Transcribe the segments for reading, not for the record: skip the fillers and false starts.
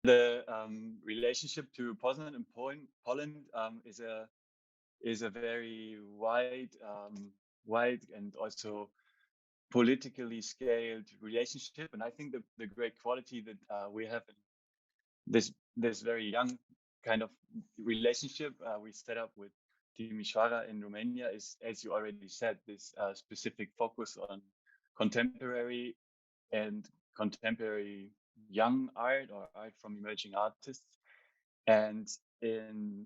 the relationship to Poznan and Poland is a very wide and also politically scaled relationship. And I think the great quality that we have in this very young kind of relationship we set up with Timișoara in Romania is, as you already said, this specific focus on contemporary young art or art from emerging artists. And in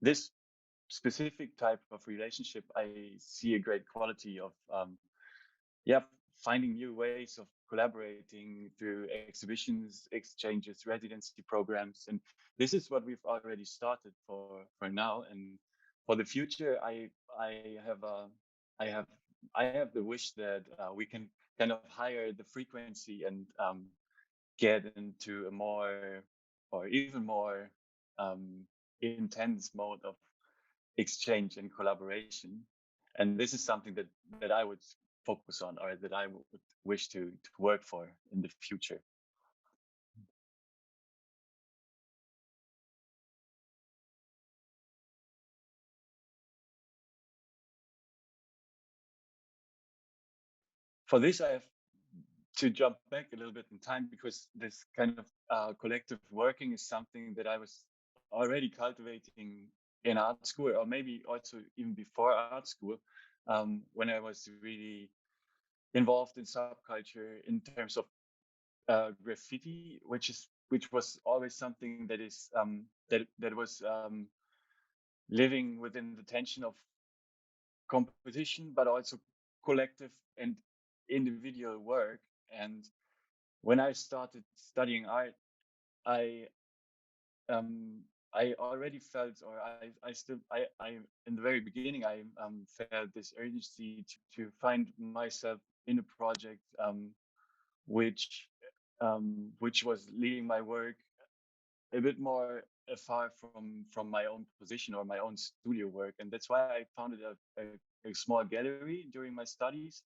this specific type of relationship, I see a great quality of finding new ways of collaborating through exhibitions, exchanges, residency programs. And this is what we've already started for now. And for the future, I have the wish that we can kind of higher the frequency and get into a more or even more intense mode of exchange and collaboration. And this is something that I would focus on, or that I would wish to work for in the future. For this, I have to jump back a little bit in time, because this kind of collective working is something that I was already cultivating in art school, or maybe also even before art school, when I was really involved in subculture in terms of graffiti, which was always something that is that was living within the tension of competition, but also collective and individual work. And when I started studying art, I already felt, or I in the very beginning, I felt this urgency to find myself in a project which was leading my work a bit more afar from my own position or my own studio work. And that's why I founded a small gallery during my studies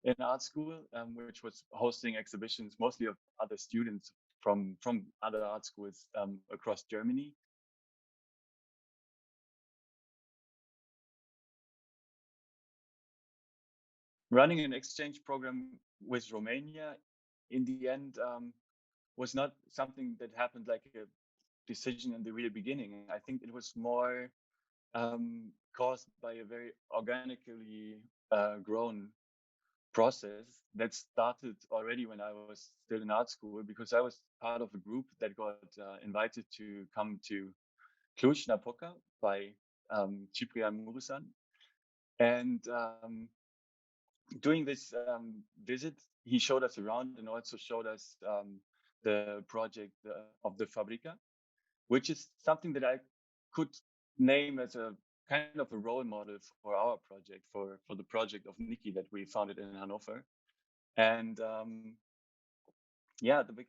in art school, which was hosting exhibitions mostly of other students from other art schools across Germany. Running an exchange program with Romania, in the end, was not something that happened like a decision in the real beginning. I think it was more caused by a very organically grown process that started already when I was still in art school, because I was part of a group that got invited to come to Cluj-Napoca by Ciprian Muresan. And during this visit, he showed us around and also showed us the project of the Fabrica, which is something that I could name as a kind of a role model for our project, for the project of Nikki that we founded in Hanover. And the big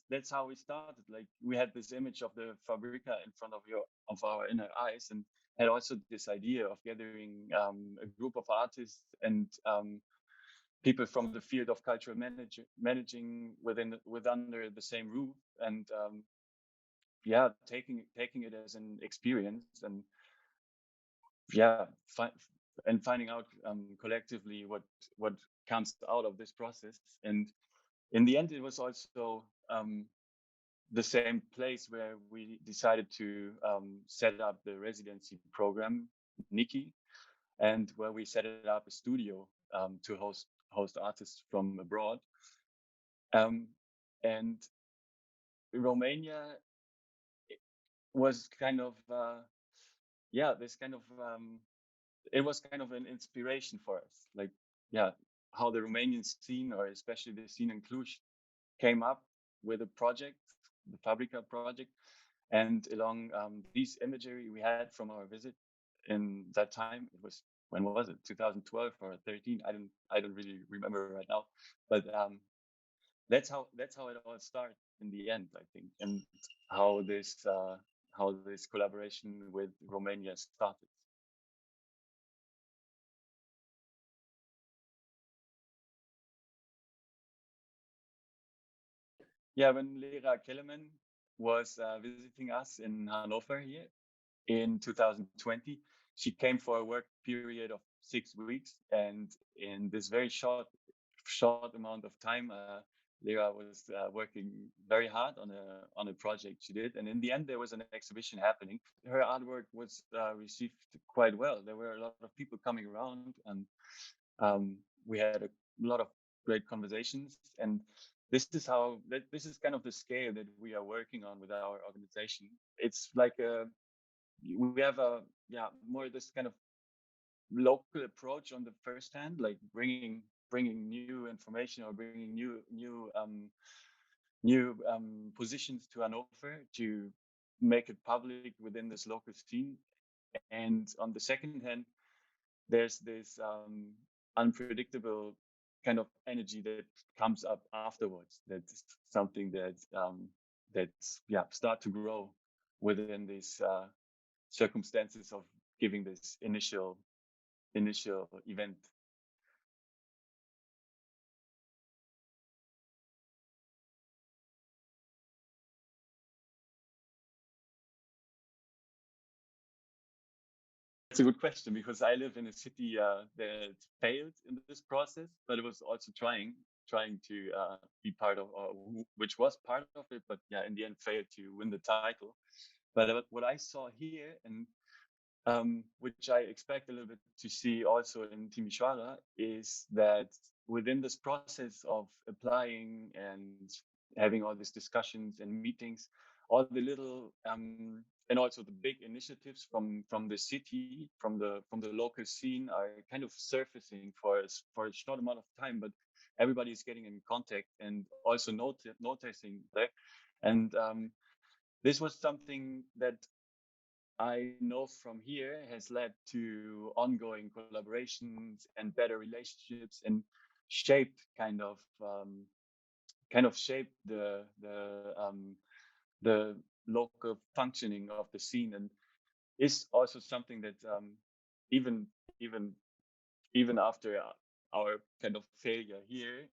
that's how we started. Like, we had this image of the Fabrica in front of our inner eyes, and had also this idea of gathering a group of artists and people from the field of cultural managing under the same roof, and taking it as an experience, and finding out collectively what comes out of this process. And in the end, it was also the same place where we decided to set up the residency program, Nikki, and where we set up a studio to host artists from abroad. And Romania was kind of it was kind of an inspiration for us. Like, how the Romanian scene, or especially the scene in Cluj, came up with a project, the Fabrica project, and along these imagery we had from our visit in that time. It was, when was it, 2012 or 13? I don't really remember right now, but that's how it all started in the end, I think, and how this collaboration with Romania started. Yeah, when Lera Kellerman was visiting us in Hannover here in 2020, she came for a work period of 6 weeks, and in this very short amount of time, Lera was working very hard on a project she did, and in the end, there was an exhibition happening. Her artwork was received quite well. There were a lot of people coming around, and we had a lot of great conversations. And this is kind of the scale that we are working on with our organization. It's like we have a more this kind of local approach on the first hand, like bringing new information or bringing new positions to Hannover to make it public within this local scene. And on the second hand, there's this unpredictable kind of energy that comes up afterwards. That's something that's start to grow within these circumstances of giving this initial event. It's a good question, because I live in a city that failed in this process, but it was also trying to be part of, or which was part of it, but yeah, in the end failed to win the title. But what I saw here, and which I expect a little bit to see also in Timisoara, is that within this process of applying and having all these discussions and meetings, all the little and also the big initiatives from the city, from the local scene, are kind of surfacing for a short amount of time, but everybody is getting in contact and also noticing there. And this was something that I know from here has led to ongoing collaborations and better relationships, and shaped shaped the local functioning of the scene, and is also something that even even even after our kind of failure here,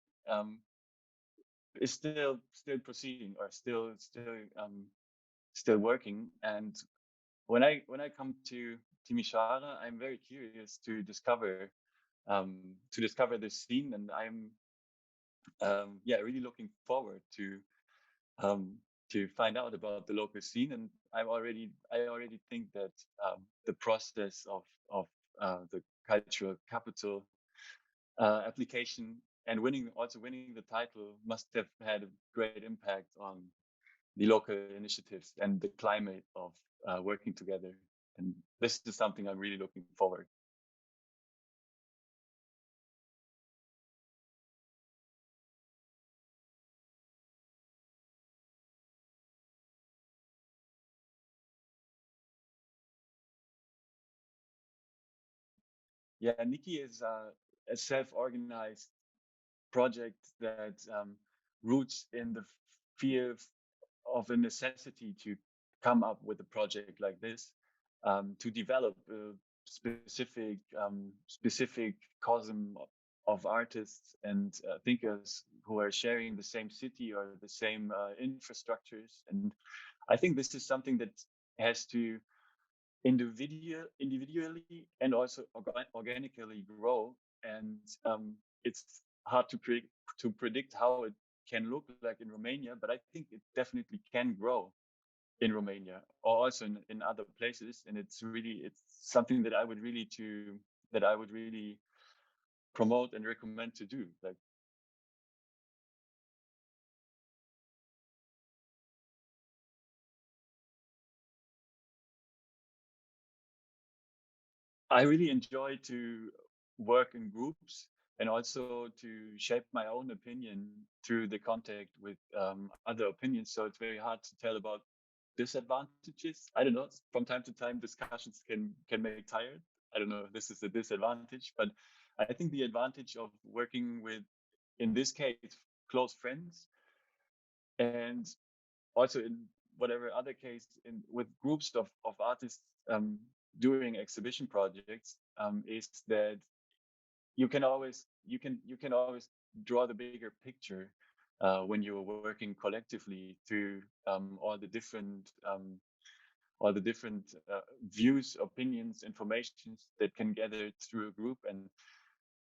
is still proceeding, or still working. And when I come to Timisoara, I'm very curious to discover this scene, and I'm really looking forward to find out about the local scene. And I already think that the process of the cultural capital application, and winning the title, must have had a great impact on the local initiatives and the climate of working together. And this is something I'm really looking forward. Yeah, Nikki is a self-organized project that roots in the fear of a necessity to come up with a project like this, to develop a specific cosm of artists and thinkers who are sharing the same city or the same infrastructures. And I think this is something that has to individually and also organically grow. And it's hard to predict how it can look like in Romania, but I think it definitely can grow in Romania, or also in other places. And it's something that I would really promote and recommend to do. Like, I really enjoy to work in groups, and also to shape my own opinion through the contact with other opinions. So it's very hard to tell about disadvantages. I don't know. From time to time, discussions can make tired. I don't know if this is a disadvantage, but I think the advantage of working with, in this case, close friends, and also in whatever other case, with groups of artists doing exhibition projects, is that you can always draw the bigger picture when you're working collectively through all the different views, opinions, informations that can gather through a group. And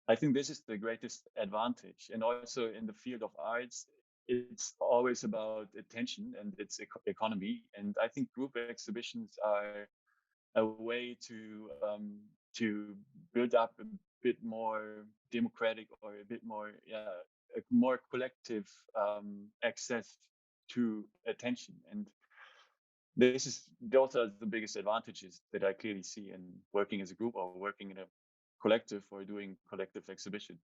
I think this is the greatest advantage. And also in the field of arts, it's always about attention and its economy. And I think group exhibitions are a way to build up a bit more democratic, or a bit more, a more collective access to attention. And those are the biggest advantages that I clearly see in working as a group, or working in a collective, or doing collective exhibitions.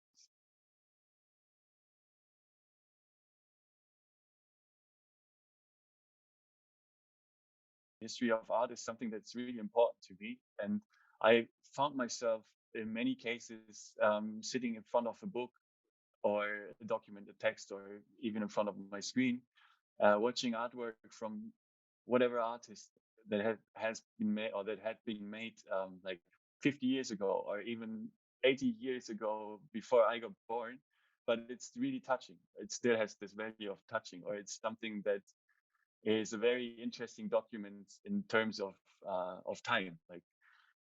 History of art is something that's really important to me, and I found myself in many cases sitting in front of a book, or a document, a text, or even in front of my screen, watching artwork from whatever artist that has been made, or that had been made like 50 years ago, or even 80 years ago, before I got born. But it's really touching. It still has this value of touching, or it's something that is a very interesting document in terms of time. Like,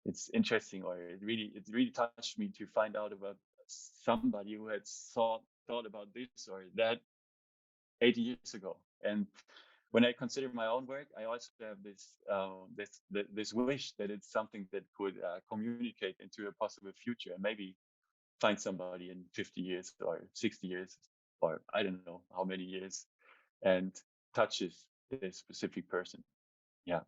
it's interesting, or it really touched me to find out about somebody who had thought about this or that 80 years ago. And when I consider my own work, I also have this wish that it's something that could communicate into a possible future, and maybe find somebody in 50 years or 60 years, or I don't know how many years, and touches this specific person. Yeah.